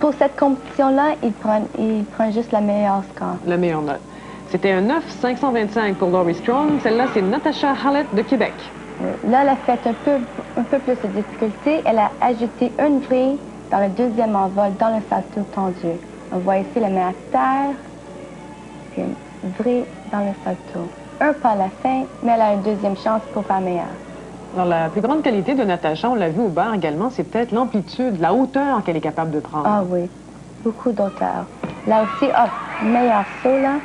Pour cette compétition-là, il prend juste la meilleure score. La meilleure note. C'était un 9,525 pour Laurie Strong. Celle-là, c'est Natasha Hallett de Québec. Là, elle a fait un peu plus de difficulté. Elle a ajouté une vrille dans le deuxième envol, dans le salto tendu. On voit ici la main à terre, puis une vrille dans le salto. Un pas à la fin, mais elle a une deuxième chance pour faire meilleur. Alors, la plus grande qualité de Natasha, on l'a vu au bar également, c'est peut-être l'amplitude, la hauteur qu'elle est capable de prendre. Ah oui, beaucoup d'auteur. Là aussi, meilleur saut, là.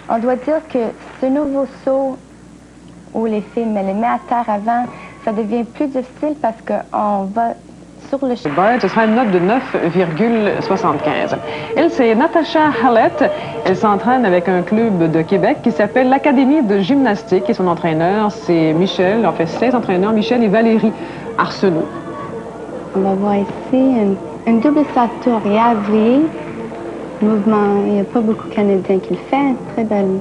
On doit dire que ce nouveau saut où les filles mettent les mains à terre avant, ça devient plus difficile parce qu'on va sur le chemin. Ce sera une note de 9,75. Elle, c'est Natasha Hallett. Elle s'entraîne avec un club de Québec qui s'appelle l'Académie de gymnastique et son entraîneur, c'est Michel, en fait 16 entraîneurs, Michel et Valérie Arsenault. On va voir ici une double salto arrière vrillée. Mouvement, il n'y a pas beaucoup de Canadiens qui le font. Très belle.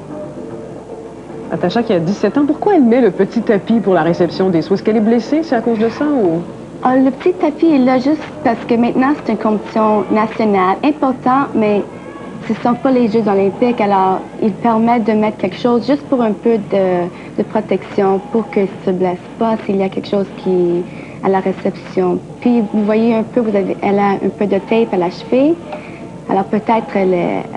Natasha qui a 17 ans, pourquoi elle met le petit tapis pour la réception des sauts? Est-ce qu'elle est blessée? C'est à cause de ça ou... Le petit tapis est là juste parce que maintenant c'est une compétition nationale importante, mais ce ne sont pas les Jeux olympiques, alors il permet de mettre quelque chose juste pour un peu de protection pour qu'elle ne se blesse pas s'il y a quelque chose qui à la réception. Puis vous voyez un peu, elle a un peu de tape à la cheville. Alors peut-être elle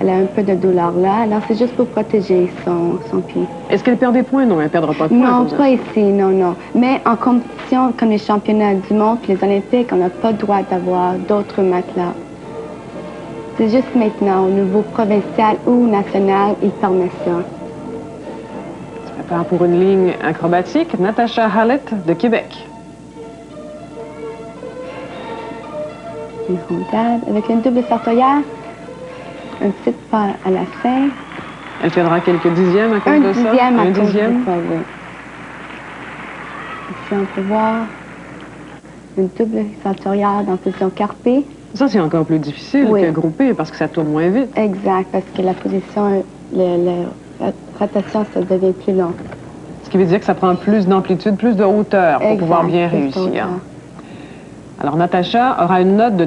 a un peu de douleur là. Alors c'est juste pour protéger son pied. Est-ce qu'elle perd des points? Non, elle ne perdra pas de points. Non, pas ici, non. Mais en compétition, comme les championnats du monde et les Olympiques, on n'a pas le droit d'avoir d'autres matelas. C'est juste maintenant, au niveau provincial ou national, il permet ça. Se prépare pour une ligne acrobatique, Natasha Hallett de Québec. Une rondade avec une double sartorière. Un petit pas à la fin. Elle perdra quelques dixièmes à cause de ça? Un dixième. Oui. Ici, on peut voir une double sartorière dans position carpée. Ça, c'est encore plus difficile que groupé parce que ça tourne moins vite. Exact, parce que la position, la rotation, ça devient plus long. Ce qui veut dire que ça prend plus d'amplitude, plus de hauteur pour pouvoir bien réussir. Alors, Natasha aura une note de